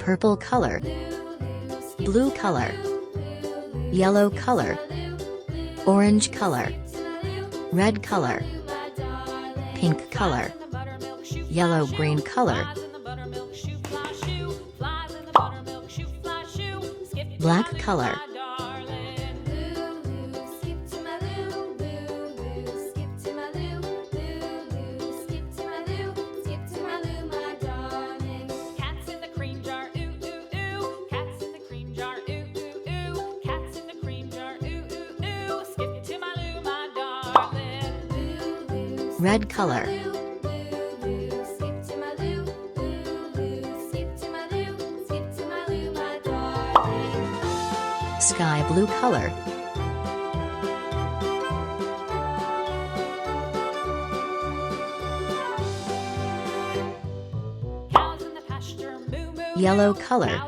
purple color, blue color, yellow color, orange color, red color, pink color, yellow-green color, black color, red color, sky blue color, yellow color,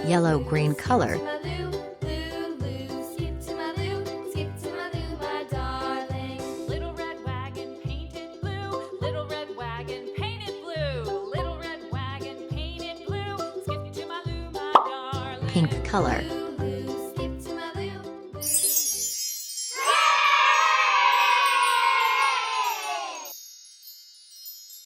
yellow-green color, pink color.